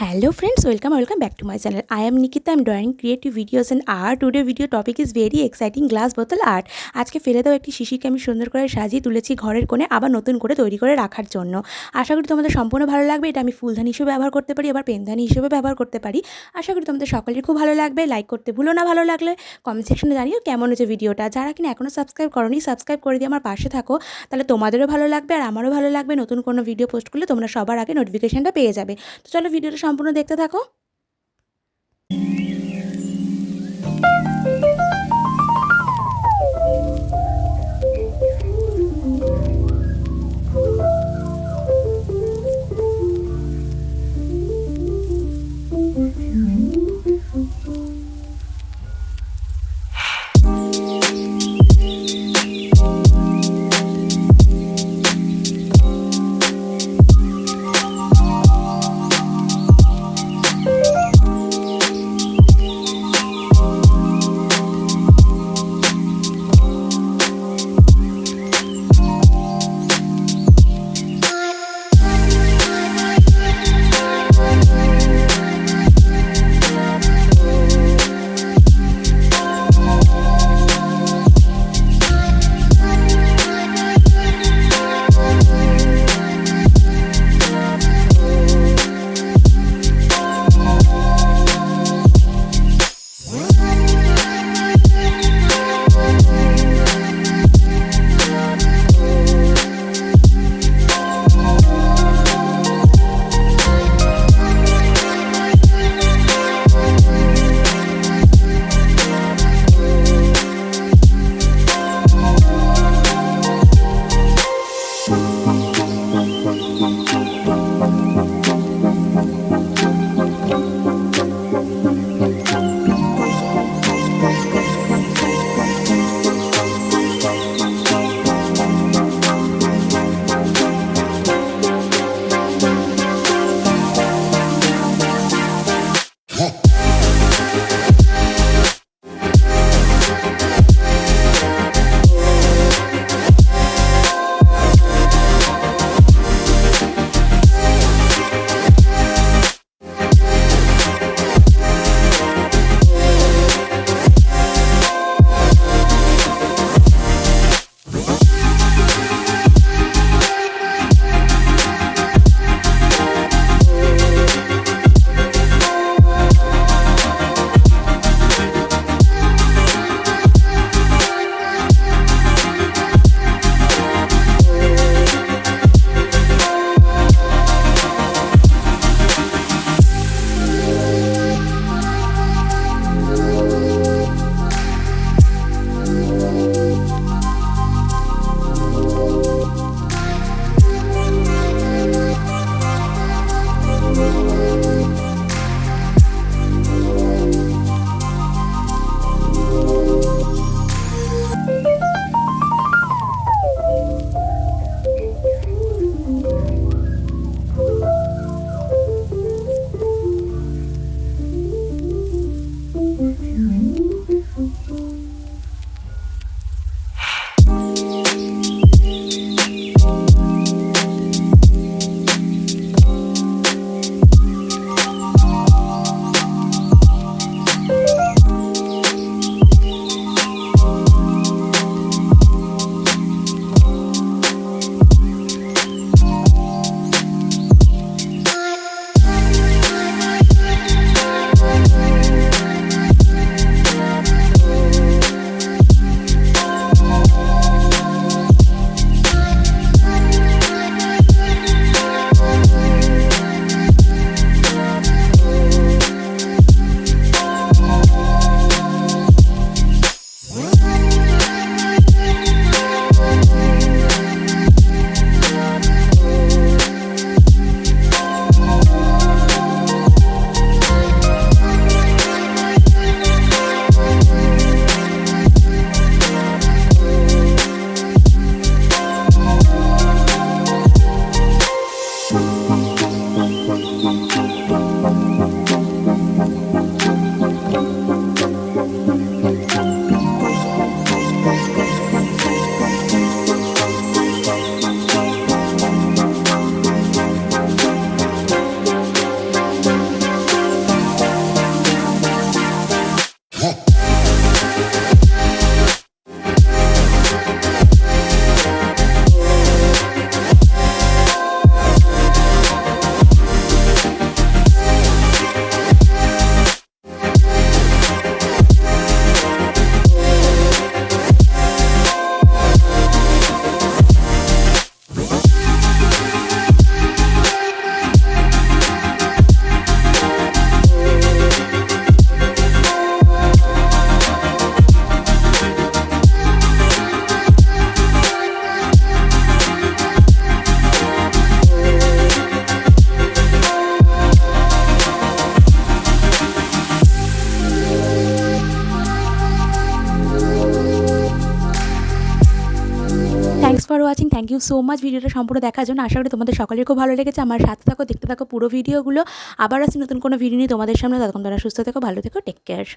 Hello friends, welcome back to my channel. I am Nikita. I'm drawing creative videos and art. Today video topic is very exciting, glass bottle art. আজকে ফেলে দাও একটি শিশিকে আমি সুন্দর করে সাজিয়ে তুলেছি ঘরের কোণে আবার নতুন করে তৈরি করে রাখার জন্য। আশা করি তোমাদের সম্পূর্ণ ভালো লাগবে। এটা আমি ফুলদানি হিসেবে ব্যবহার করতে পারি, আবার পেনদানি হিসেবে ব্যবহার করতে পারি। আশা করি তোমাদের সকলের খুব ভালো লাগবে। লাইক করতে ভুলো না, ভালো লাগলে কমেন্ট সেকশনে জানিও কেমন হয়েছে ভিডিওটা। যারা কিনা এখনো সাবস্ক্রাইব করোনি, সাবস্ক্রাইব করে দিয়ে আমার পাশে থাকো, তাহলে তোমাদেরও ভালো লাগবে আর আমারও ভালো লাগবে। নতুন কোনো ভিডিও পোস্ট করলে তোমরা সবার আগে নোটিফিকেশনটা পেয়ে যাবে। তো চলো ভিডিওটা সম্পূর্ণ দেখতে থাকো। For watching. Thank you so much ভিডিওটা সম্পূর্ণ দেখার জন্য। আশা করি তোমাদের সকলের খুব ভালো লেগেছে। আমার সাথে থাকো, দেখতে থাকো পুরো ভিডিওগুলো। আবার আসি নতুন কোনো ভিডিও নিয়ে তোমাদের সামনে। ততক্ষণ তোমরা সুস্থ থেকো, ভালো থেকো, টেক কেয়ার।